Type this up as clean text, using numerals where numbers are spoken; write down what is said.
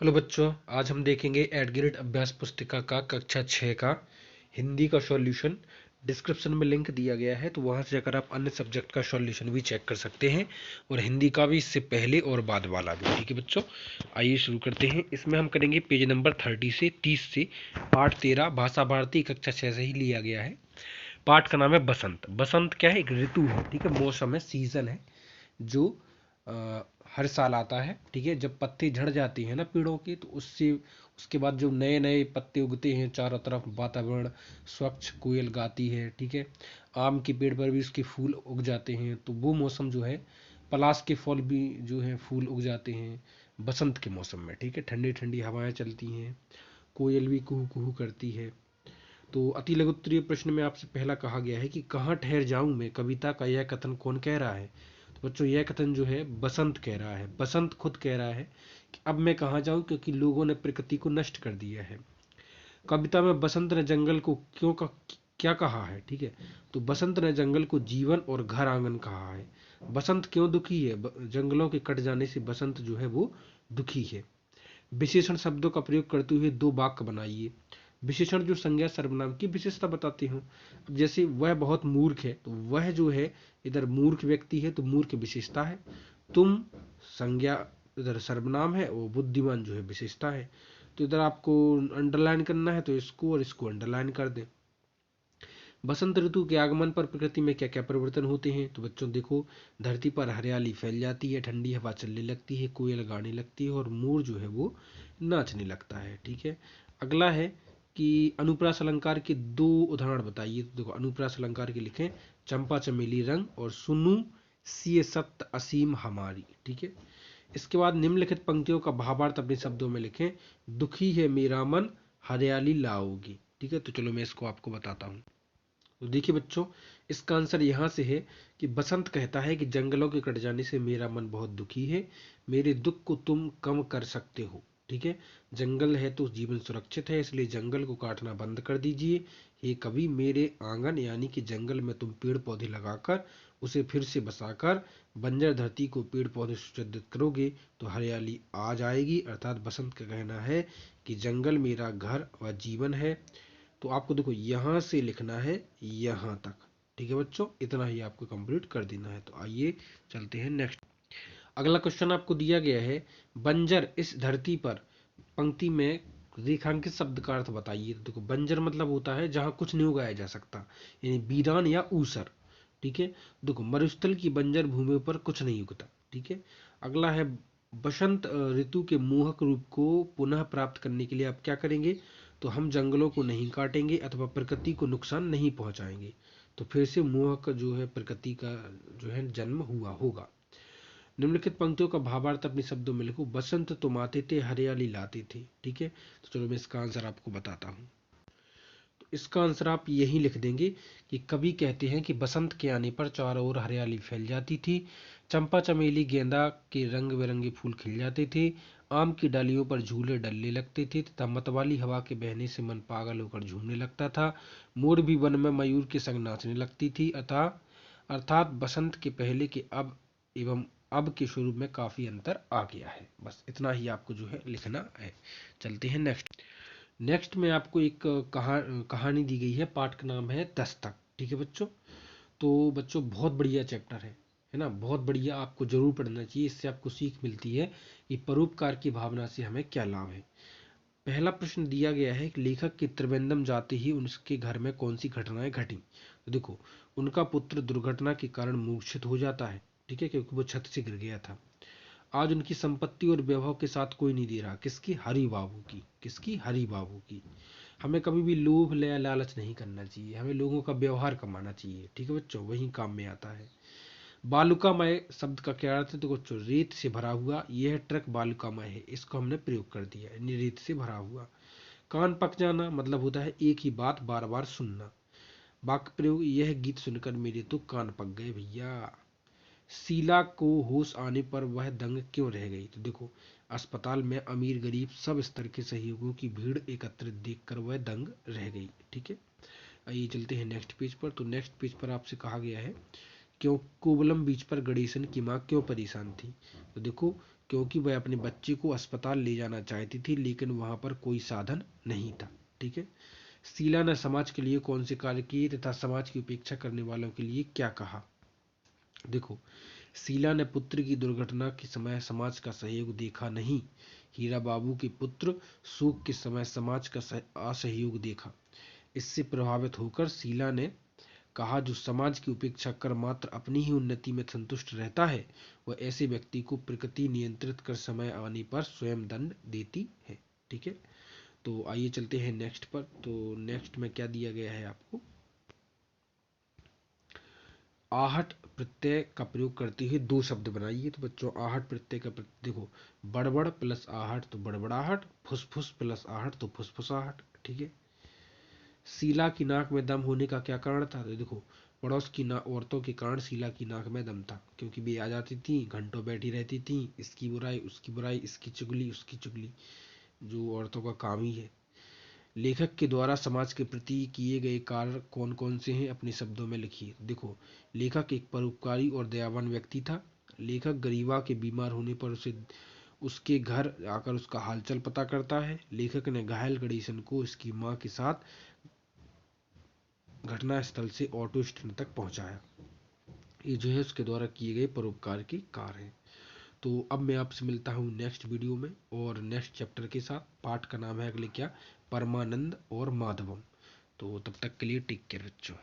Hello बच्चों, आज हम देखेंगे एडग्रेड अभ्यास पुस्तिका का कक्षा 6 का हिंदी का सॉल्यूशन। डिस्क्रिप्शन में लिंक दिया गया है, तो वहां से जाकर आप अन्य सब्जेक्ट का सॉल्यूशन भी चेक कर सकते हैं और हिंदी का भी, इससे पहले और बाद वाला भी। ठीक है बच्चों, आइए शुरू करते हैं। इसमें हम करेंगे पेज नंबर 30 से 30 से पाठ 13 भाषा भारती कक्षा 6 से ही लिया गया है। पाठ का नाम है बसंत। बसंत क्या है? एक ऋतु है, ठीक है, मौसम है, सीजन है जो हर साल आता है। ठीक है, जब पत्ते झड़ जाती हैं ना पेड़ों की, तो उससे उसके बाद जो नए नए पत्ते उगते हैं, चारों तरफ वातावरण स्वच्छ, कोयल गाती है। ठीक है, आम के पेड़ पर भी उसके फूल उग जाते हैं, तो वो मौसम जो है, पलाश के फल भी जो है फूल उग जाते हैं बसंत के मौसम में। ठीक है, ठंडी ठंडी हवाएं चलती हैं, कोयल भी कुहू कुहू करती है। तो अति लघु उत्तरीय प्रश्न में आपसे पहला कहा गया है कि कहाँ ठहर जाऊं मैं, कविता का यह कथन कौन कह रहा है? तो बच्चों, यह कथन जो है बसंत कह रहा है। बसंत खुद कह रहा है कि अब मैं कहाँ जाऊं, क्योंकि लोगों ने प्रकृति को नष्ट कर दिया है। कविता में बसंत ने जंगल को क्या कहा है? ठीक है, तो बसंत ने जंगल को जीवन और घर आंगन कहा है। बसंत क्यों दुखी है? जंगलों के कट जाने से बसंत जो है वो दुखी है। विशेषण शब्दों का प्रयोग करते हुए दो वाक्य बनाइए। विशेषण जो संज्ञा सर्वनाम की विशेषता बताती हूँ। अब जैसे वह बहुत मूर्ख है, तो वह जो है इधर मूर्ख व्यक्ति है, तो मूर्ख विशेषता है। तुम संज्ञा इधर सर्वनाम है, वो बुद्धिमान जो है विशेषता है। तो इधर आपको अंडरलाइन करना है, तो इसको और इसको अंडरलाइन कर दें। बसंत ऋतु के आगमन पर प्रकृति में क्या क्या परिवर्तन होते हैं? तो बच्चों देखो, धरती पर हरियाली फैल जाती है, ठंडी हवा चलने लगती है, कोयल गाने लगती है और मोर जो है वो नाचने लगता है। ठीक है, अगला है कि अनुप्रास अलंकार के दो उदाहरण बताइए। तो देखो, अनुप्रास अलंकार के लिखें चंपा चमेली रंग और सुनु सिय सत्य असीम हमारी। ठीक है, इसके बाद निम्नलिखित पंक्तियों का भावार्थ अपने शब्दों में लिखें। दुखी है मेरा मन, हरियाली लाओगी। ठीक है, तो चलो मैं इसको आपको बताता हूँ। तो देखिए बच्चों, इसका आंसर यहाँ से है कि बसंत कहता है कि जंगलों के कट जाने से मेरा मन बहुत दुखी है, मेरे दुख को तुम कम कर सकते हो। ठीक है, जंगल है तो जीवन सुरक्षित है, इसलिए जंगल को काटना बंद कर दीजिए। हे कवि, मेरे आंगन यानी कि जंगल में तुम पेड़ पौधे लगाकर उसे फिर से बसाकर बंजर धरती को पेड़ पौधे सुशोभित करोगे तो हरियाली आ जाएगी। अर्थात बसंत का कहना है कि जंगल मेरा घर व जीवन है। तो आपको देखो यहाँ से लिखना है यहाँ तक। ठीक है बच्चों, इतना ही आपको कंप्लीट कर देना है। तो आइए चलते हैं नेक्स्ट। अगला क्वेश्चन आपको दिया गया है, बंजर इस धरती पर पंक्ति में रेखांकित शब्द का अर्थ बताइए। तो देखो, बंजर मतलब होता है जहां कुछ नहीं उगाया जा सकता, यानी वीरान या ऊसर। ठीक है, देखो मरुस्थल की बंजर भूमि पर कुछ नहीं उगता। ठीक है, अगला है बसंत ऋतु के मोहक रूप को पुनः प्राप्त करने के लिए आप क्या करेंगे? तो हम जंगलों को नहीं काटेंगे अथवा प्रकृति को नुकसान नहीं पहुंचाएंगे। तो फिर से मोहक जो है प्रकृति का जो है जन्म हुआ होगा। निम्नलिखित पंक्तियों का भावार्थ अपने शब्दों में लिखो। बसंत तुम आते थे, हरियाली लाते थे। ठीक है, तो चलो मैं इसका आंसर आपको बताता हूँ। तो इसका आंसर आप यही लिख देंगे कि कवि कहते हैं कि बसंत के आने पर चारों ओर हरियाली फैल जाती थी, चंपा चमेली गेंदा के रंग बिरंगे फूल खिल जाते थे, आम की डालियों पर झूले डलने लगते थे तथा मतवाली हवा के बहने से मन पागल होकर झूमने लगता था। मोर भी वन में मयूर के संग नाचने लगती थी। अर्थात बसंत के पहले के अब एवं अब के शुरू में काफी अंतर आ गया है। बस इतना ही आपको जो है लिखना है। चलते हैं नेक्स्ट। नेक्स्ट में आपको एक कहानी दी गई है, पाठ का नाम है दस्तक। ठीक है बच्चों, तो बच्चों बहुत बढ़िया चैप्टर है ना, बहुत बढ़िया, आपको जरूर पढ़ना चाहिए। इससे आपको सीख मिलती है कि परोपकार की भावना से हमें क्या लाभ है। पहला प्रश्न दिया गया है कि लेखक के त्रिवेंद्रम जाते ही उनके घर में कौन सी घटनाएं घटी? तो देखो, उनका पुत्र दुर्घटना के कारण मूर्छित हो जाता है। ठीक है, क्योंकि वो छत से गिर गया था। आज उनकी संपत्ति और वैभव के साथ कोई नहीं दे रहा। किसकी? हरि बाबू की। किसकी? हरि बाबू की। हमें कभी भी लोभ या लालच नहीं करना चाहिए, हमें लोगों का व्यवहार कमाना चाहिए। ठीक है बच्चों, वही काम में आता है। बालुकामय शब्द का क्या अर्थ है? तो बच्चों, रेत से भरा हुआ, यह ट्रक बालुकामय है, इसको हमने प्रयोग कर दिया, यानी रेत से भरा हुआ। कान पक जाना मतलब होता है एक ही बात बार बार सुनना। वाक्य प्रयोग, यह गीत सुनकर मेरे तो कान पक गए भैया। शीला को होश आने पर वह दंग क्यों रह गई? तो देखो, अस्पताल में अमीर गरीब सब स्तर के सहयोगियों की भीड़ एकत्रित देखकर वह दंग रह गई। ठीक है, आइए चलते हैं नेक्स्ट पेज पर। तो नेक्स्ट पेज पर आपसे कहा गया है, क्यों कोवलम बीच पर गणेशन की माँ क्यों परेशान थी? तो देखो, क्योंकि वह अपने बच्चे को अस्पताल ले जाना चाहती थी, लेकिन वहां पर कोई साधन नहीं था। ठीक है। शीला ने समाज के लिए कौन से कार्य किए तथा समाज की उपेक्षा करने वालों के लिए क्या कहा? देखो, शीला ने पुत्र की दुर्घटना के समय समाज का सहयोग देखा नहीं, हीरा बाबू के पुत्र शोक के समय समाज का असहयोग देखा। इससे प्रभावित होकर शीला ने कहा, जो समाज की उपेक्षा कर मात्र अपनी ही उन्नति में संतुष्ट रहता है, वह ऐसे व्यक्ति को प्रकृति नियंत्रित कर समय आने पर स्वयं दंड देती है। ठीक है। तो आइए चलते हैं नेक्स्ट पर। तो नेक्स्ट में क्या दिया गया है आपको? आहट प्रत्यय का प्रयोग करते हुए दो शब्द बनाइए। तो बच्चों, आहट प्रत्यय का देखो, बड़बड़ प्लस आहट तो बड़बड़ाहट, फुसफुस प्लस आहट तो फुसफुसाहट। ठीक है। शीला की नाक में दम होने का क्या कारण था? तो देखो, पड़ोस की औरतों के कारण शीला की नाक में दम था, क्योंकि वे आ जाती थी, घंटों बैठी रहती थी, इसकी बुराई उसकी बुराई, इसकी चुगली उसकी चुगली, जो औरतों का काम ही है। लेखक के द्वारा समाज के प्रति किए गए कार्य कौन कौन से हैं, अपने शब्दों में लिखिए। देखो, लेखक एक परोपकारी और दयावान व्यक्ति था। लेखक गरीबा के बीमार होने पर उसे उसके घर आकर उसका हालचाल पता करता है। लेखक ने घायल गणेशन को इसकी मां के साथ घटनास्थल से ऑटो स्टैंड तक पहुंचाया। ये जो है उसके द्वारा किए गए परोपकार के कार्य हैं। तो अब मैं आपसे मिलता हूँ नेक्स्ट वीडियो में और नेक्स्ट चैप्टर के साथ। पाठ का नाम है अगले क्या? परमानंद और माधवम। तो तब तक के लिए टेक केयर बच्चों।